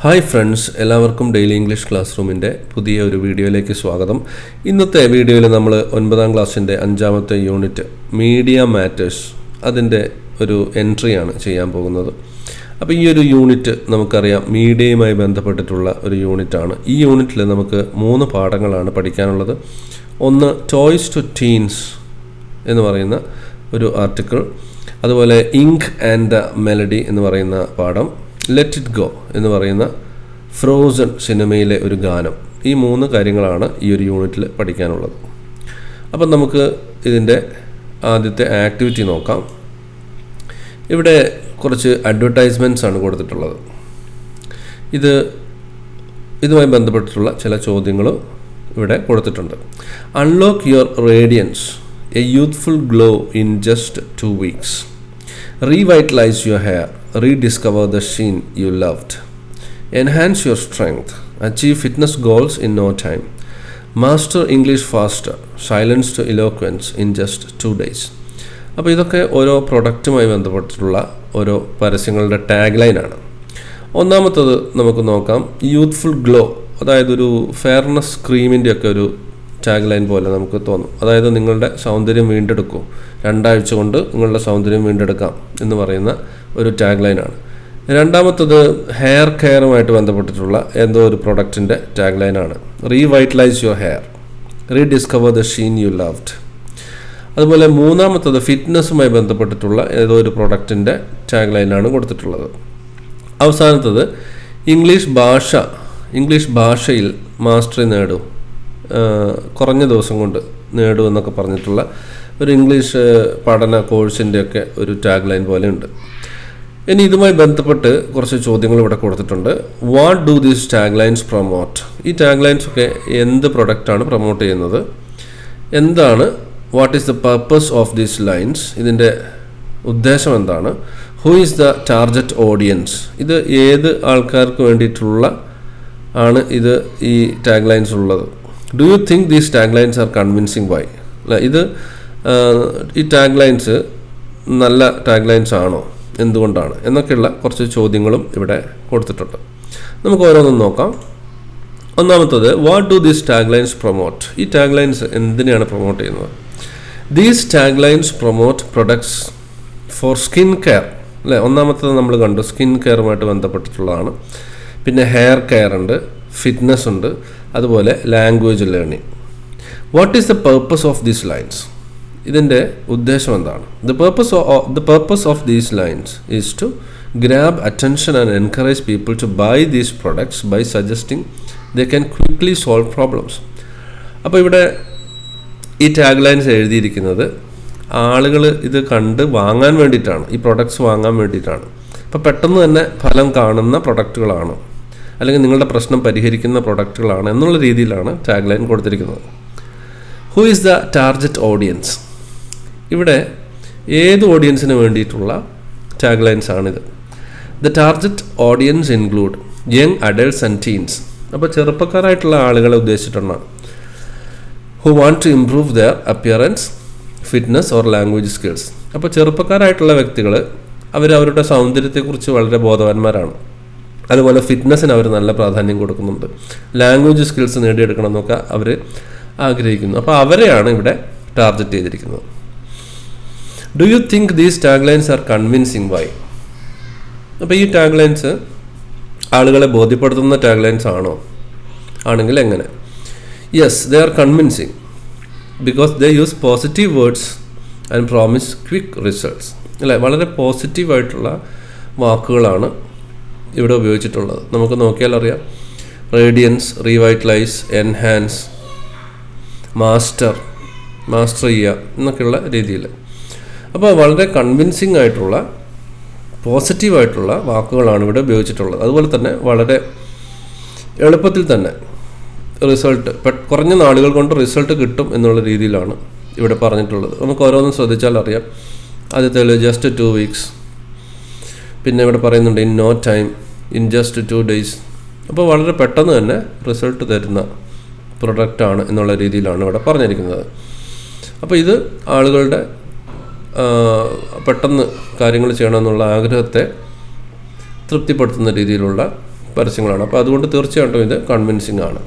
Hi friends, എല്ലാവർക്കും daily English class റൂമിൻ്റെ പുതിയ ഒരു വീഡിയോയിലേക്ക് സ്വാഗതം. ഇന്നത്തെ വീഡിയോയിൽ നമ്മൾ 9ാം ക്ലാസ്സിൻ്റെ 5ാമത്തെ യൂണിറ്റ് മീഡിയ മാറ്റേഴ്സ് അതിൻ്റെ ഒരു എൻട്രിയാണ് ചെയ്യാൻ പോകുന്നത്. അപ്പോൾ ഈ ഒരു യൂണിറ്റ് നമുക്കറിയാം മീഡിയയുമായി ബന്ധപ്പെട്ടിട്ടുള്ള ഒരു യൂണിറ്റാണ്. ഈ യൂണിറ്റിൽ നമുക്ക് 3 പാഠങ്ങളാണ് പഠിക്കാനുള്ളത്. ഒന്ന് ടോയ്സ് ടു ടീൻസ് എന്ന് പറയുന്ന ഒരു ആർട്ടിക്കിൾ, അതുപോലെ ഇങ്ക് ആൻഡ് ദ മെലഡി എന്ന് പറയുന്ന പാഠം, ലെറ്റ് ഇറ്റ് ഗോ എന്ന് പറയുന്ന ഫ്രോസൺ സിനിമയിലെ ഒരു ഗാനം. ഈ 3 കാര്യങ്ങളാണ് ഈ ഒരു യൂണിറ്റിൽ പഠിക്കാനുള്ളത്. അപ്പം നമുക്ക് ഇതിൻ്റെ ആദ്യത്തെ ആക്ടിവിറ്റി നോക്കാം. ഇവിടെ കുറച്ച് അഡ്വർടൈസ്മെൻറ്റ്സ് ആണ് കൊടുത്തിട്ടുള്ളത്. ഇതുമായി ബന്ധപ്പെട്ടിട്ടുള്ള ചില ചോദ്യങ്ങളും ഇവിടെ കൊടുത്തിട്ടുണ്ട്. Unlock your radiance, a youthful glow in just 2 weeks. Revitalize your hair, rediscover the sheen you loved. Enhance your strength, achieve fitness goals in no time. Master English faster, silence to eloquence in just 2 days. അപ്പോൾ ഇതൊക്കെ ഓരോ പ്രൊഡക്റ്റുമായി ബന്ധപ്പെട്ടിട്ടുള്ള ഓരോ പരസ്യങ്ങളുടെ tag ലൈനാണ്. ഒന്നാമത്തത് നമുക്ക് നോക്കാം, youthful glow. അതായത് ഒരു ഫെയർനെസ് ക്രീമിൻ്റെ ഒക്കെ ഒരു ടാഗ് ലൈൻ പോലെ നമുക്ക് തോന്നും. അതായത് നിങ്ങളുടെ സൗന്ദര്യം വീണ്ടെടുക്കൂ, 2 ആഴ്ച കൊണ്ട് നിങ്ങളുടെ സൗന്ദര്യം വീണ്ടെടുക്കാം എന്ന് പറയുന്ന ഒരു ടാഗ് ലൈനാണ്. രണ്ടാമത്തത് ഹെയർ കെയറുമായിട്ട് ബന്ധപ്പെട്ടിട്ടുള്ള എന്തോ ഒരു പ്രൊഡക്റ്റിൻ്റെ ടാഗ് ലൈനാണ്. Revitalize your hair, rediscover the sheen you loved. അതുപോലെ മൂന്നാമത്തത് ഫിറ്റ്നസ്സുമായി ബന്ധപ്പെട്ടിട്ടുള്ള ഏതോ ഒരു പ്രൊഡക്റ്റിൻ്റെ ടാഗ് ലൈനാണ് കൊടുത്തിട്ടുള്ളത്. അവസാനത്തത് ഇംഗ്ലീഷ് ഭാഷയിൽ മാസ്റ്ററി നേടൂ, കുറഞ്ഞ ദിവസം കൊണ്ട് നേടൂ എന്നൊക്കെ പറഞ്ഞിട്ടുള്ള ഒരു ഇംഗ്ലീഷ് പഠന കോഴ്സിൻ്റെയൊക്കെ ഒരു ടാഗ് ലൈൻ പോലെ ഉണ്ട്. ഇനി ഇതുമായി ബന്ധപ്പെട്ട് കുറച്ച് ചോദ്യങ്ങൾ ഇവിടെ കൊടുത്തിട്ടുണ്ട്. What do these tag lines promote? ഈ ടാഗ് ലൈൻസ് ഒക്കെ എന്ത് പ്രൊഡക്റ്റാണ് പ്രൊമോട്ട് ചെയ്യുന്നത്? What is the purpose of these lines? ഇതിൻ്റെ ഉദ്ദേശം എന്താണ്? Who is the target audience? ഇത് ഏത് ആൾക്കാർക്ക് വേണ്ടിയിട്ടുള്ള ആണ് ഈ ടാഗ് ലൈൻസ് ഉള്ളത്? Do you think these tag lines are convincing? Why? ഈ ടാഗ് ലൈൻസ് നല്ല ടാഗ് ലൈൻസ് ആണോ, എന്തുകൊണ്ടാണ് എന്നൊക്കെയുള്ള കുറച്ച് ചോദ്യങ്ങളും ഇവിടെ കൊടുത്തിട്ടുണ്ട്. നമുക്ക് ഓരോന്നും നോക്കാം. ഒന്നാമത്തത്, what do these tag lines promote? ഈ ടാഗ് ലൈൻസ് എന്തിനെയാണ് പ്രൊമോട്ട് ചെയ്യുന്നത്? These tag lines promote products four skin care. അല്ലേ, ഒന്നാമത്തത് നമ്മൾ കണ്ടു, സ്കിൻ കെയറുമായിട്ട് ബന്ധപ്പെട്ടിട്ടുള്ളതാണ്. പിന്നെ ഹെയർ കെയർ ഉണ്ട്, ഫിറ്റ്നസ് ഉണ്ട്, അതുപോലെ language learning. What is the purpose of these lines? ഇതിൻ്റെ ഉദ്ദേശം എന്താണ്? The purpose of these lines is to grab attention and encourage people to buy these products by suggesting they can quickly solve problems. അപ്പോൾ ഇവിടെ ഈ tag lines എഴുതിയിരിക്കുന്നത് ആളുകൾ ഇത് കണ്ട് വാങ്ങാൻ വേണ്ടിയിട്ടാണ്, ഈ പ്രൊഡക്ട്സ് വാങ്ങാൻ വേണ്ടിയിട്ടാണ്. അപ്പോൾ പെട്ടെന്ന് തന്നെ ഫലം കാണുന്ന പ്രൊഡക്റ്റുകളാണ്, അല്ലെങ്കിൽ നിങ്ങളുടെ പ്രശ്നം പരിഹരിക്കുന്ന പ്രൊഡക്റ്റുകളാണ് എന്നുള്ള രീതിയിലാണ് ടാഗ് ലൈൻ കൊടുത്തിരിക്കുന്നത്. Who is the target audience? ഇവിടെ ഏത് ഓഡിയൻസിന് വേണ്ടിയിട്ടുള്ള ടാഗ് ലൈൻസ് ആണിത്? The target audience include young adults and teens. അപ്പോൾ ചെറുപ്പക്കാരായിട്ടുള്ള ആളുകളെ ഉദ്ദേശിച്ചിട്ടാണ്. Who want to improve their appearance, fitness or language skills. അപ്പോൾ ചെറുപ്പക്കാരായിട്ടുള്ള വ്യക്തികൾ അവരുടെ സൗന്ദര്യത്തെക്കുറിച്ച് വളരെ ബോധവാന്മാരാണ്. അതുപോലെ ഫിറ്റ്നസ്സിന് അവർ നല്ല പ്രാധാന്യം കൊടുക്കുന്നുണ്ട്. ലാംഗ്വേജ് സ്കിൽസ് നേടിയെടുക്കണം എന്നൊക്കെ അവർ ആഗ്രഹിക്കുന്നു. അപ്പോൾ അവരെയാണ് ഇവിടെ ടാർഗറ്റ് ചെയ്തിരിക്കുന്നത്. Do you think these tag lines are convincing? Why? അപ്പോൾ ഈ ടാഗ് ലൈൻസ് ആളുകളെ ബോധ്യപ്പെടുത്തുന്ന ടാഗ് ലൈൻസ് ആണോ? ആണെങ്കിൽ എങ്ങനെ? Yes, they are convincing because they use positive words and promise quick results. അല്ലേ, വളരെ പോസിറ്റീവായിട്ടുള്ള വാക്കുകളാണ് ഇവിടെ ഉപയോഗിച്ചിട്ടുള്ളത്. നമുക്ക് നോക്കിയാൽ അറിയാം. റേഡിയൻസ്, റീവൈറ്റലൈസ്, എൻഹാൻസ്, മാസ്റ്റർ ചെയ്യുക എന്നൊക്കെയുള്ള രീതിയിൽ. അപ്പോൾ വളരെ കൺവിൻസിങ് ആയിട്ടുള്ള പോസിറ്റീവായിട്ടുള്ള വാക്കുകളാണ് ഇവിടെ ഉപയോഗിച്ചിട്ടുള്ളത്. അതുപോലെ തന്നെ വളരെ എളുപ്പത്തിൽ തന്നെ റിസൾട്ട്, കുറഞ്ഞ നാളുകൾ കൊണ്ട് റിസൾട്ട് കിട്ടും എന്നുള്ള രീതിയിലാണ് ഇവിടെ പറഞ്ഞിട്ടുള്ളത്. നമുക്ക് ഓരോന്നും ശ്രദ്ധിച്ചാൽ അറിയാം. ആദ്യത്തെ ജസ്റ്റ് 2 weeks, പിന്നെ ഇവിടെ പറയുന്നുണ്ട് in no time, in just 2 days. അപ്പോൾ വളരെ പെട്ടെന്ന് തന്നെ റിസൾട്ട് തരുന്ന പ്രൊഡക്റ്റാണ് എന്നുള്ള രീതിയിലാണ് ഇവിടെ പറഞ്ഞിരിക്കുന്നത്. അപ്പോൾ ഇത് ആളുകളുടെ പെട്ടെന്ന് കാര്യങ്ങൾ ചെയ്യണമെന്നുള്ള ആഗ്രഹത്തെ തൃപ്തിപ്പെടുത്തുന്ന രീതിയിലുള്ള പരസ്യങ്ങളാണ്. അപ്പോൾ അതുകൊണ്ട് തീർച്ചയായിട്ടും ഇത് കൺവിൻസിങ് ആണ്.